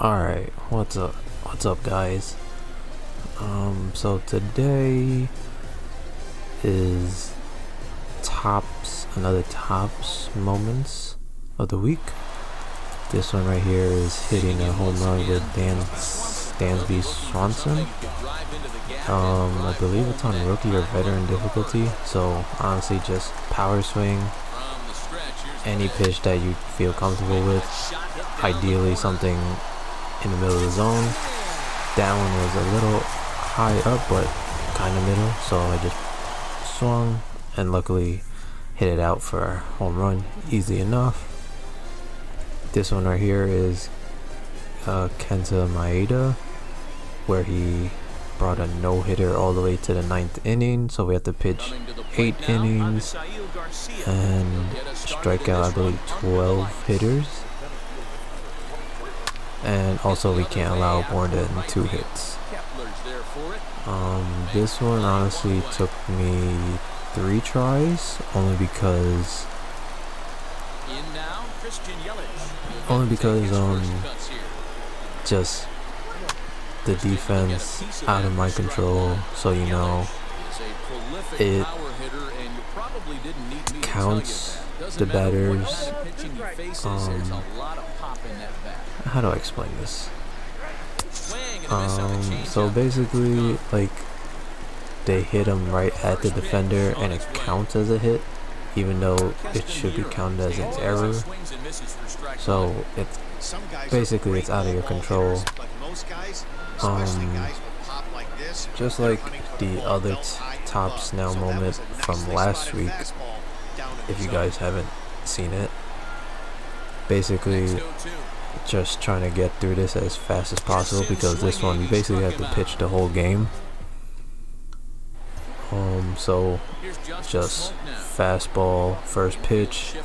Alright, what's up? What's up, guys? So today is another tops moments of the week. This one right here is hitting a home run with Dansby Swanson. I believe it's on rookie or veteran difficulty, so honestly just power swing, any pitch that you feel comfortable with, ideally something in the middle of the zone. That one was a little high up but kind of middle, so I just swung and luckily hit it out for a home run easy enough. This one right here is Kenta Maeda, where he brought a no-hitter all the way to the 9th inning, so we have to pitch 8 innings and strike out I believe 12 hitters. And also we can't allow more than 2 hits. This one honestly took me 3 tries, only because just the defense out of my control, so you know it counts the batters. How do I explain this? So basically, like, they hit him right at the defender and it counts as a hit, even though it should be counted as an error. So it's basically it's out of your control. Just like the other tops now moment from last week, if you guys haven't seen it. Basically just trying to get through this as fast as possible, because this one you basically have to pitch the whole game. So just fastball, first pitch,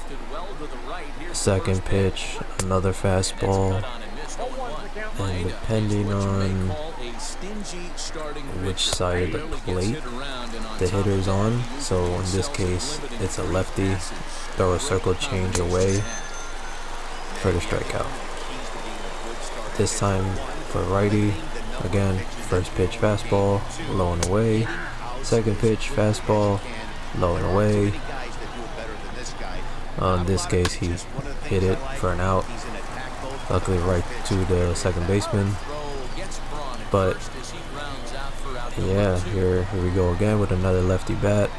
second pitch, another fastball, and depending on which side of the plate the hitter is on, so in this case it's a lefty, throw a circle change away for the strikeout. This time for righty, again, first pitch fastball, low and away, second pitch fastball, low and away. In this case he hit it for an out, luckily right to the second baseman. But yeah, here we go again with another lefty bat,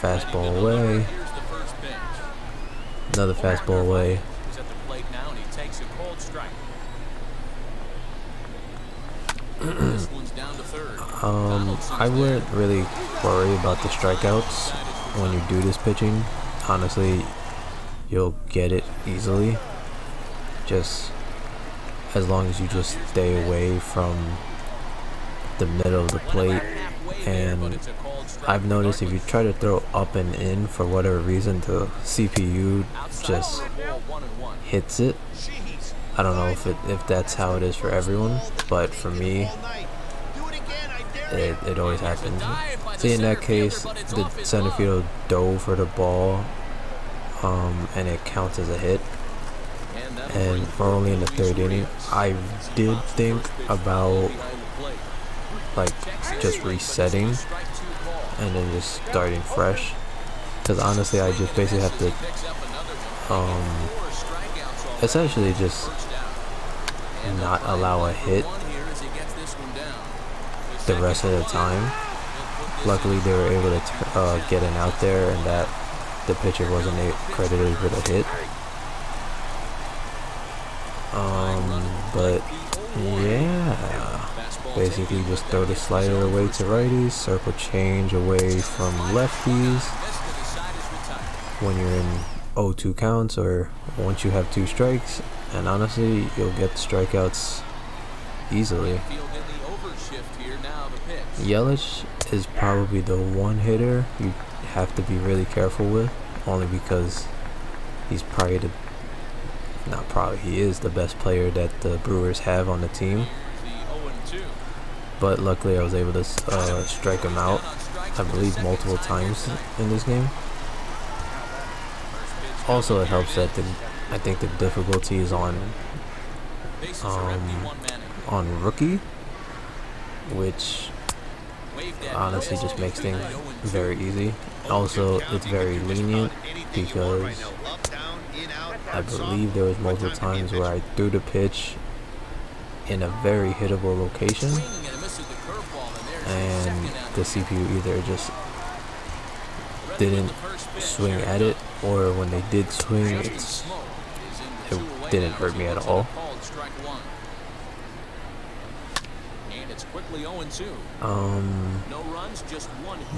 fastball away, another fastball away. I wouldn't really worry about the strikeouts when you do this pitching. Honestly, you'll get it easily, just as long as you just stay away from the middle of the plate. And I've noticed if you try to throw up and in, for whatever reason, the CPU just hits it. I don't know if that's how it is for everyone, but for me it always happens. See, in that case the center fielder dove for the ball, and it counts as a hit, and we're only in the 3rd inning. I did think about like just resetting and then just starting fresh, because honestly I just basically have to essentially just not allow a hit the rest of the time. Luckily they were able to get an out there, and that the pitcher wasn't credited with a hit. But yeah, basically just throw the slider away to righties, circle change away from lefties when you're in 0-2 counts, or once you have 2 strikes, and honestly you'll get strikeouts easily. Yelich is probably the one hitter you have to be really careful with, only because he's probably he is the best player that the Brewers have on the team. But luckily I was able to strike him out, I believe, multiple times in this game. Also, it helps that I think the difficulty is on on rookie, which honestly just makes things very easy. Also, it's very lenient because I believe there was multiple times where I threw the pitch in a very hittable location, and the CPU either just didn't swing at it, or when they did swing, it didn't hurt me at all.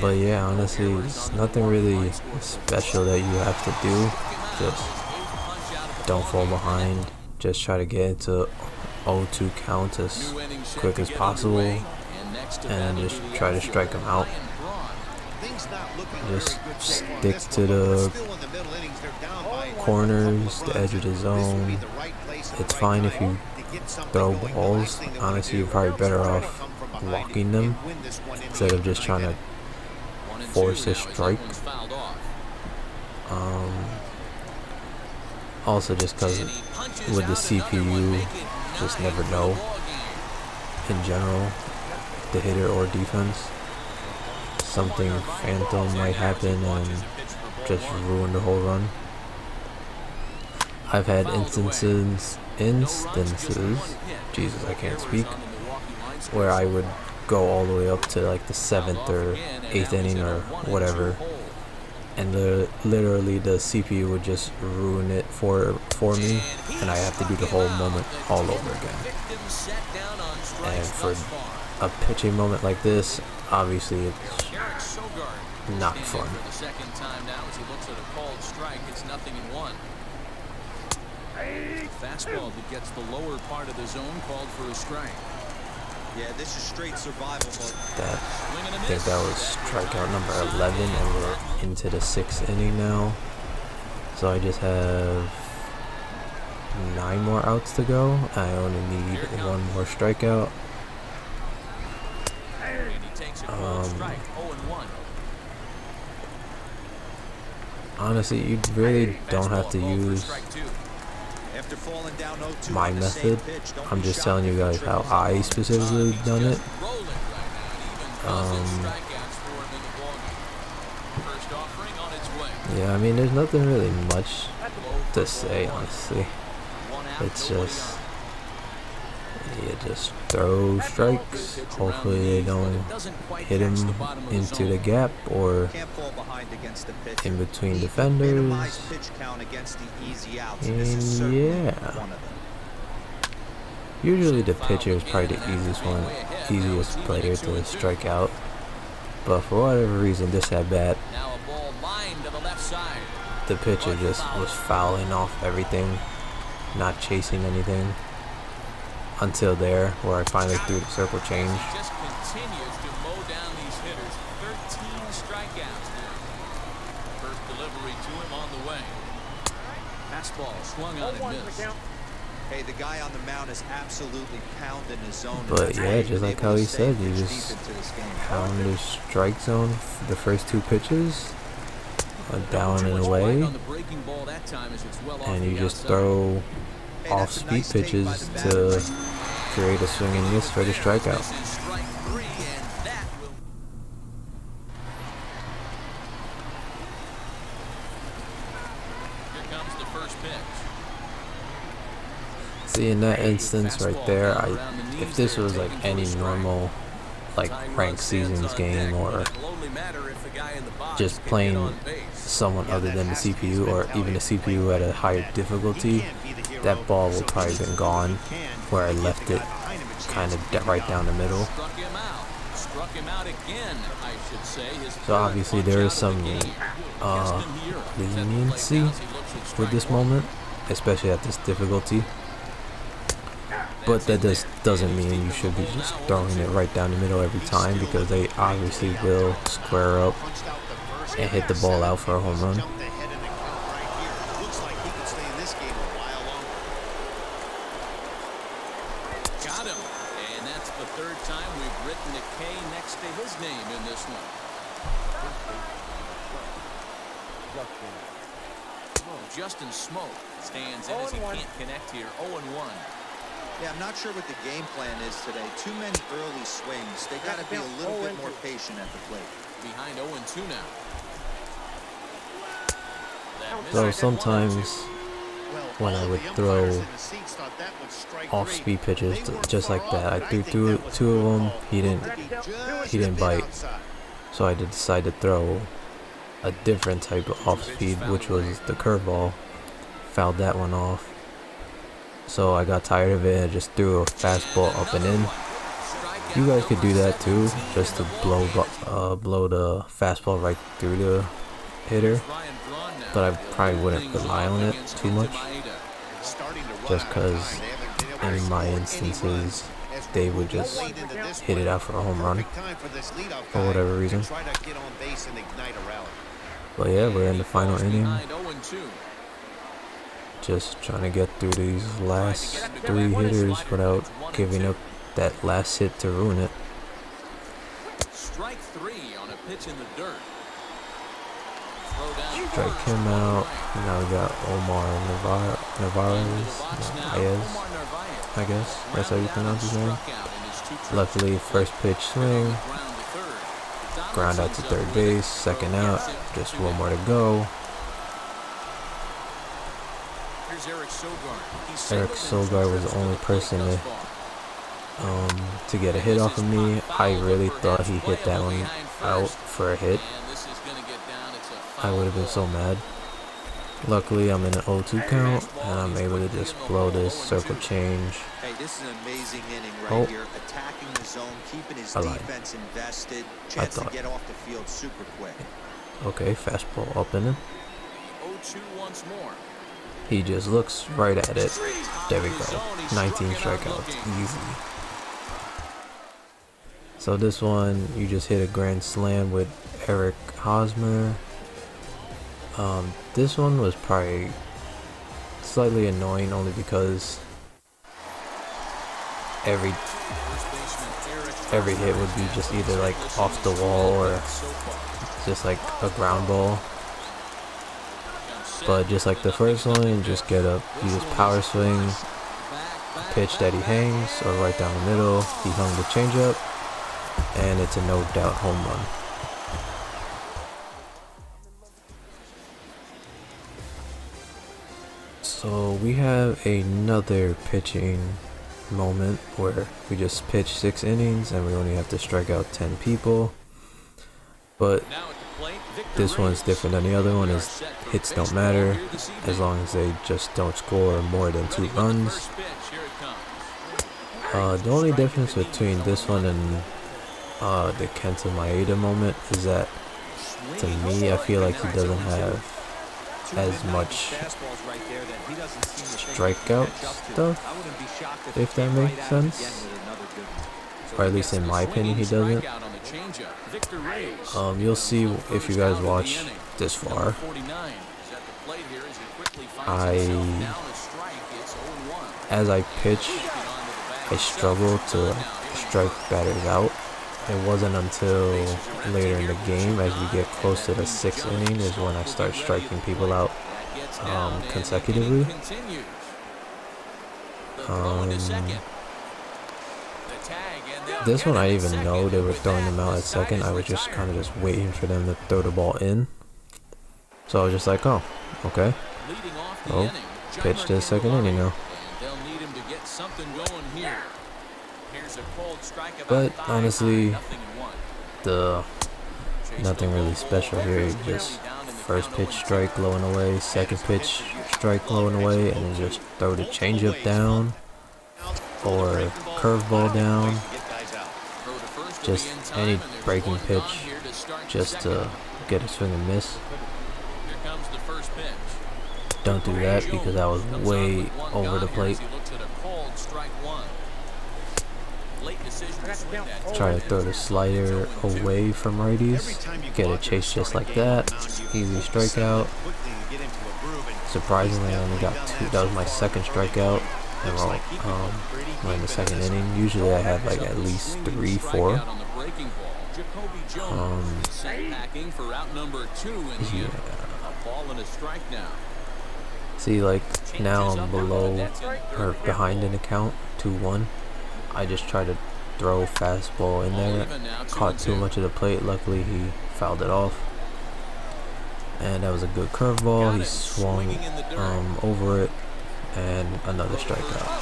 But yeah, honestly, it's nothing really special that you have to do. Just don't fall behind. Just try to get into 0-2 count as quick as possible, and just try to strike them out. Just stick to the corners, the edge of the zone. It's fine if you throw balls. Honestly, you're probably better off walking them instead of just trying to force a strike. Also, just because with the CPU, just never know in general, the hitter or defense. Something phantom might happen and just ruin the whole run. I've had instances, Jesus, I can't speak, where I would go all the way up to like the 7th or 8th inning or whatever, and literally the CPU would just ruin it for me, and I have to do the whole moment all over again. And for a pitching moment like this, obviously it's not fun. Fastball that gets the lower part of the zone, called for a strike. Yeah, this is straight survival mode. I think that was strikeout number 11, and we're into the 6th inning now. So I just have 9 more outs to go. I only need 1 more strikeout. Honestly, you really don't have to use my method. I'm just telling you guys how I specifically done it. Yeah, I mean, there's nothing really much to say, honestly. It's just, you just throw strikes. Hopefully they don't hit him into the gap or in between defenders. And yeah, usually the pitcher is probably the easiest player to strike out. But for whatever reason, this at bat, the pitcher just was fouling off everything, not chasing anything. Until there, where I finally threw the circle change. Just continues to mow down these hitters. 13 strikeouts. First delivery to him on the way. Fastball swung on and missed. Hey, the guy on the mound is absolutely pounding his zone. But yeah, just like how he said, you just pound the strike zone the first 2 pitches, down and away, and you just throw off-speed pitches to create a swing and miss for the strikeout. Here comes the first pitch. See, in that instance right there, if this was like any normal like ranked seasons game or just playing someone other than the CPU, or even the CPU at a higher difficulty, that ball would probably been gone where I left it kind of right down the middle. So obviously there is some leniency with this moment, especially at this difficulty. But that doesn't mean you should be just throwing it right down the middle every time, because they obviously will square up and hit the ball out for a home run. Got him, and that's the 3rd time we've written a K next to his name in this one. Justin Smoke stands in as he can't connect here. 0-1. Yeah, I'm not sure what the game plan is today. Too many early swings. They got to be a little bit more patient at the plate. Behind 0-2 now. So sometimes when I would throw off-speed pitches just like that, I threw two of them. He didn't bite. So I decided to throw a different type of off-speed, which was the curveball. Fouled that one off. So I got tired of it and just threw a fastball up and in. You guys could do that too, just to blow the fastball right through the hitter. But I probably wouldn't rely on it too much, just because in my instances they would just hit it out for a home run for whatever reason. But yeah, we're in the final inning. Just trying to get through these last 3 hitters without giving up that last hit to ruin it. Strike 3 on a pitch in the dirt. Strike him out. Now we got Omar Narvaez, I guess that's how you pronounce his name. Luckily, first pitch swing, ground out to third base, second out, just one more to go. Eric Sogar was the only person to get a hit off of me. I really thought he hit that one out for a hit. I would have been so mad. Luckily, I'm in an 0-2 count, and I'm able to just blow this circle change. Hey, this is an amazing inning right here. Attacking the zone, keeping his defense invested. Chance to get off the field super quick. Okay, fastball up in him. 0-2 once more. He just looks right at it. There we go. 19 strikeouts. Easy. So this one, you just hit a grand slam with Eric Hosmer. This one was probably slightly annoying only because every hit would be just either like off the wall or just like a ground ball. But just like the first one, you just power swing, a pitch that he hangs or right down the middle. He hung the changeup, and it's a no doubt home run. So we have another pitching moment where we just pitch 6 innings and we only have to strike out 10 people. But this one's different than the other one. Is hits don't matter as long as they just don't score more than 2 runs. The only difference between this one and the Kenta Maeda moment is that to me I feel like he doesn't have as much strikeout stuff, if that makes sense, or at least in my opinion he doesn't. You'll see if you guys watch this far. As I pitch, I struggle to strike batters out. It wasn't until later in the game, as we get close to the 6th inning, is when I start striking people out consecutively. This one I didn't even know they were throwing them out at second. I was just kind of just waiting for them to throw the ball in. So I was just like, oh, okay. Well, pitch to the 2nd inning now. But honestly, nothing really special here. Just first pitch strike low and away, second pitch strike low and away, and then just throw the changeup down or curveball down. Just any breaking pitch, just to get a swing and miss. Don't do that because I was way over the plate. Try to throw the slider away from righties. Get a chase just like that. Easy strikeout. Surprisingly, I only got 2. That was my 2nd strikeout. And we're in the 2nd inning. Usually I have like at least 3, 4. See, like, now I'm below or behind in the count, 2-1. I just tried to throw fastball in there, caught too much of the plate. Luckily, he fouled it off. And that was a good curveball. He swung over it, and another strikeout.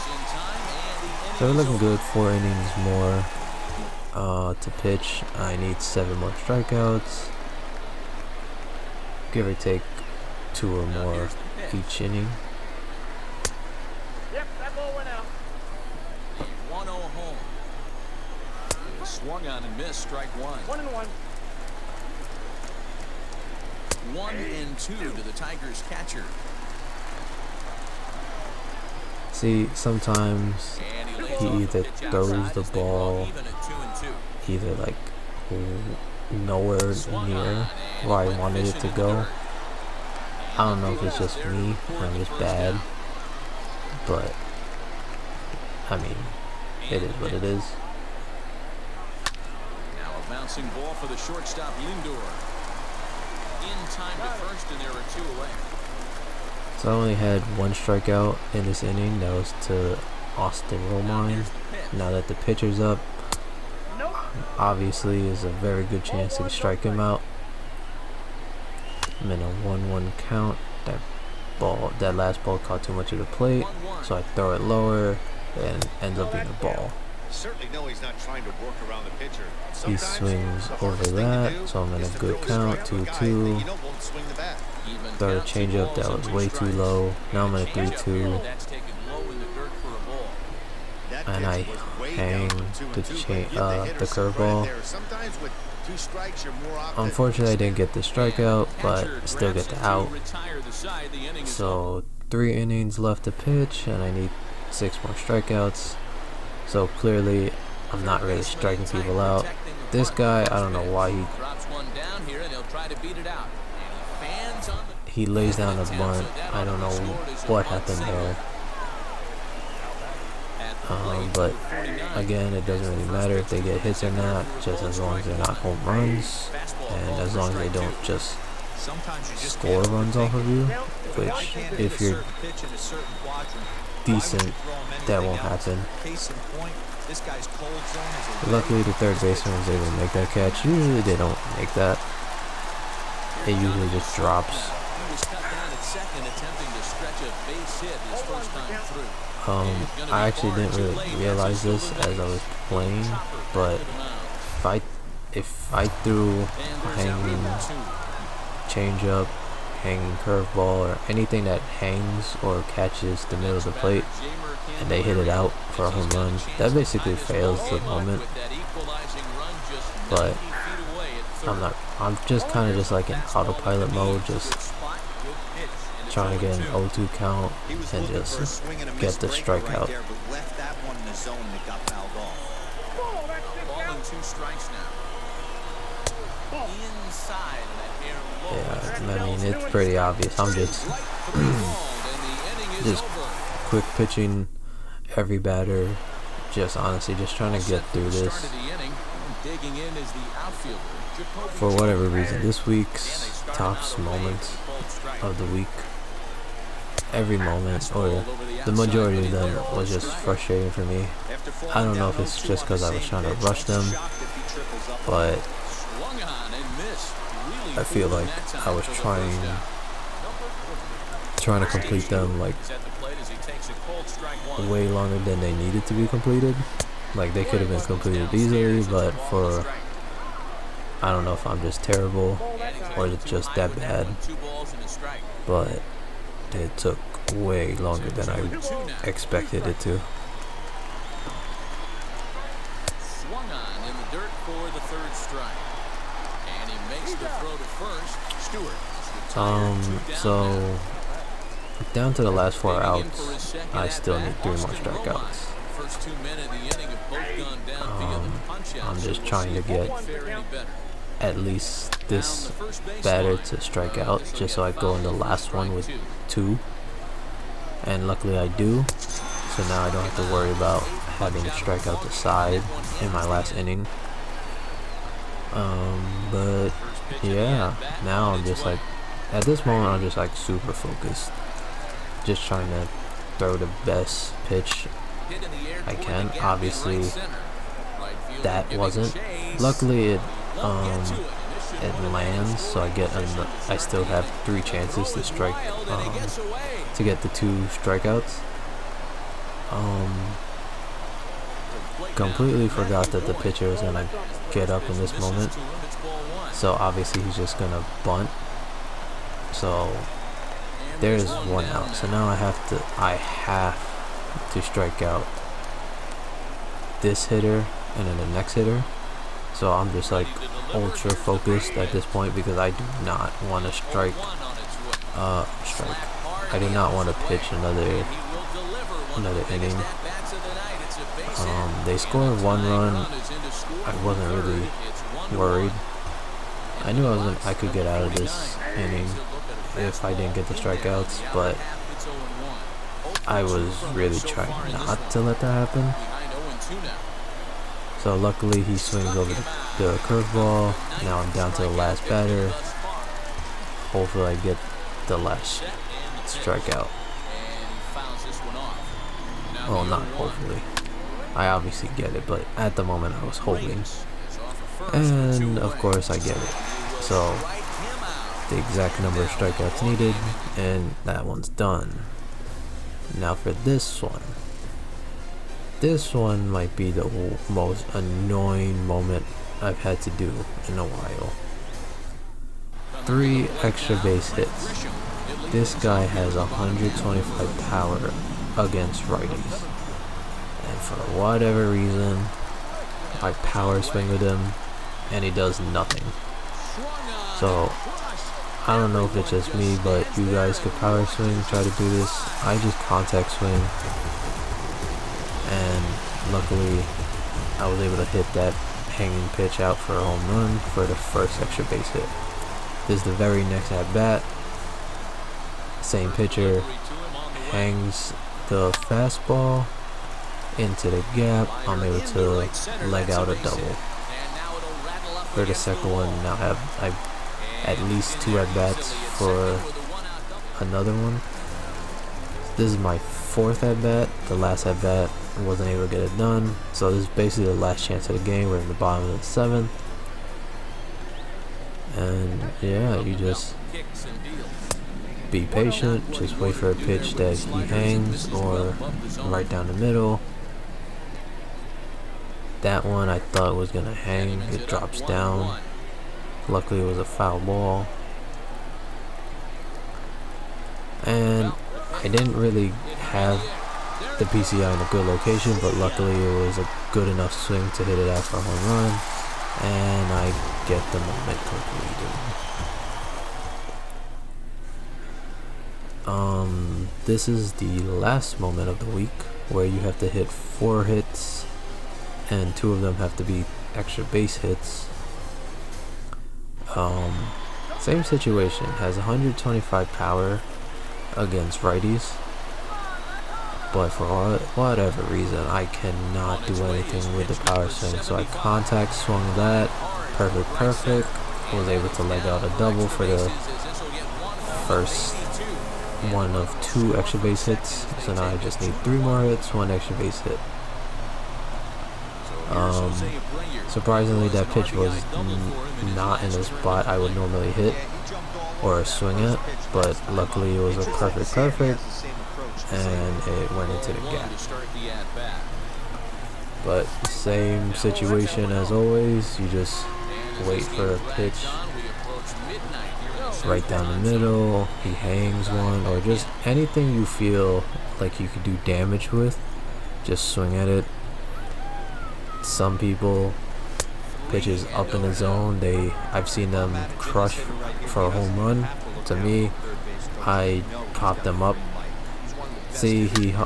So we're looking good. 4 innings more to pitch. I need 7 more strikeouts, give or take 2 or more each inning. Yep, that ball went out. 1-0 home. Swung on and missed. Strike 1. 1-1. 1-2 to the Tigers catcher. See, sometimes he either throws the ball either like nowhere near where I wanted it to go. I don't know if it's just me, I'm just bad, but I mean, it is what it is. Now a bouncing ball for the shortstop Lindor. In time to first, and there are 2 away. So I only had 1 strikeout in this inning. That was to Austin Romine. Now that the pitcher's up, obviously is a very good chance to strike him out. I'm in a 1-1 count. That last ball caught too much of the plate, so I throw it lower and ends up being a ball. He swings over that, so I'm in a good count, 2-2. Throw a changeup that was way too low. Now I'm in a 3-2. And I hang the curveball. Unfortunately, I didn't get the strikeout, but still get the out. So 3 innings left to pitch, and I need 6 more strikeouts. So clearly, I'm not really striking people out. This guy, I don't know why he lays down a bunt. I don't know what happened there. But again, it doesn't really matter if they get hits or not, just as long as they're not home runs, and as long as they don't just score runs off of you, which if you're decent, that won't happen. Luckily, the third baseman was able to make that catch. Usually they don't make that. It usually just drops. I actually didn't really realize this as I was playing, but if I threw a hanging changeup, hanging curveball, or anything that hangs or catches the middle of the plate, and they hit it out for a home run, that basically fails the moment. But I'm just kind of just like in autopilot mode, just trying to get an 0-2 count and just get the strikeout. Yeah, I mean, it's pretty obvious. I'm just quick pitching every batter, just honestly just trying to get through this. For whatever reason, this week's tops moments of the week, every moment, or the majority of them, was just frustrating for me. I don't know if it's just because I was trying to rush them, but I feel like I was trying to complete them like way longer than they needed to be completed. Like, they could have been completed easily, but for, I don't know if I'm just terrible or it's just that bad, but it took way longer than I expected it to. Swung on in the dirt for the 3rd strike, and he makes the throw to first. Stewart. So down to the last 4 outs, I still need 3 more strikeouts. I'm just trying to get at least this batter to strike out, just so I go in the last one with 2, and luckily I do. So now I don't have to worry about having to strike out the side in my last inning. But yeah, now I'm just like, at this moment I'm just like super focused. just trying to throw the best pitch I can. Obviously, that wasn't. Luckily, it lands, so I still have 3 chances to strike, to get the 2 strikeouts. Completely forgot that the pitcher was gonna get up in this moment, so obviously he's just gonna bunt. So there's 1 out. So now I have to strike out this hitter and then the next hitter. So I'm just like ultra focused at this point because I do not want to strike. I do not want to pitch another inning. They scored 1 run. I wasn't really worried. I knew I could get out of this inning if I didn't get the strikeouts, but I was really trying not to let that happen. So luckily he swings over the curveball. Now I'm down to the last batter. Hopefully I get the last strikeout. Well, not hopefully. I obviously get it, but at the moment I was hoping. And of course I get it. So the exact number of strikeouts needed, and that one's done. Now for this one. This one might be the most annoying moment I've had to do in a while. 3 extra base hits. This guy has 125 power against righties. And for whatever reason, I power swing with him and he does nothing. So I don't know if it's just me, but you guys could power swing, try to do this. I just contact swing. And luckily I was able to hit that hanging pitch out for a home run for the first extra base hit. This is the very next at bat. Same pitcher hangs the fastball into the gap. I'm able to leg out a double. For the second one, now I at least 2 at bats for another one. This is my 4th at bat. The last at bat wasn't able to get it done, so this is basically the last chance of the game. We're in the bottom of the 7th, and yeah, you just be patient, just wait for a pitch that he hangs or right down the middle. That one I thought was gonna hang, it drops down. Luckily it was a foul ball, and I didn't really have the PCI in a good location, but luckily it was a good enough swing to hit it out for a home run, and I get the moment completed. This is the last moment of the week where you have to hit 4 hits, and 2 of them have to be extra base hits. Same situation, has 125 power against righties, but for whatever reason I cannot do anything with the power swing, so I contact swung that, perfect, was able to leg out a double for the first one of 2 extra base hits, so now I just need 3 more hits, 1 extra base hit. Surprisingly that pitch was not in the spot I would normally hit or swing at, but luckily it was a perfect, and it went into the gap. But same situation as always, you just wait for a pitch right down the middle, he hangs one, or just anything you feel like you could do damage with, just swing at it. Some people pitches up in the zone, I've seen them crush for a home run. To me, I popped them up. See, he threw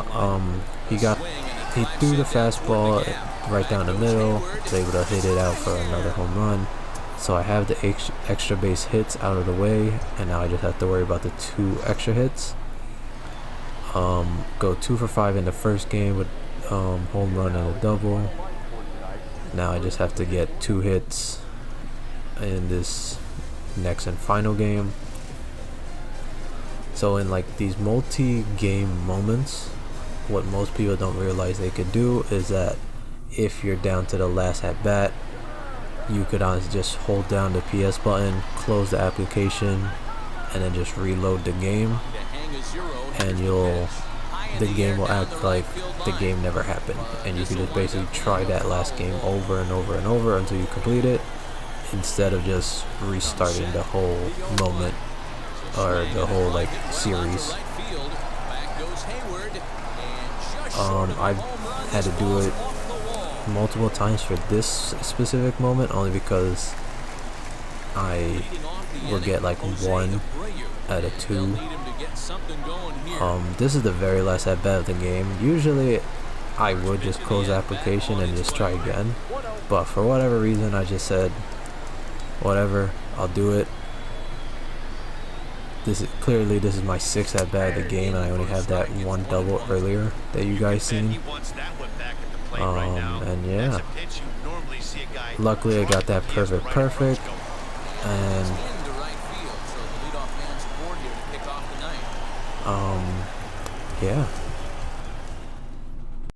the fastball right down the middle, was able to hit it out for another home run. So I have the extra base hits out of the way, and now I just have to worry about the 2 extra hits. Go 2 for 5 in the first game with home run and a double. Now I just have to get 2 hits in this next and final game. So in like these multi-game moments, what most people don't realize they could do is that if you're down to the last at bat, you could honestly just hold down the PS button, close the application, and then just reload the game, and the game will act like the game never happened, and you can just basically try that last game over and over and over until you complete it, instead of just restarting the whole moment or the whole like series. I've had to do it multiple times for this specific moment, only because I will get like 1 out of 2. This is the very last at bat of the game. Usually I would just close the application and just try again, but for whatever reason I just said whatever, I'll do it. This is my 6th at bat of the game, and I only had that 1 double earlier that you guys seen. And yeah, luckily I got that perfect, and yeah.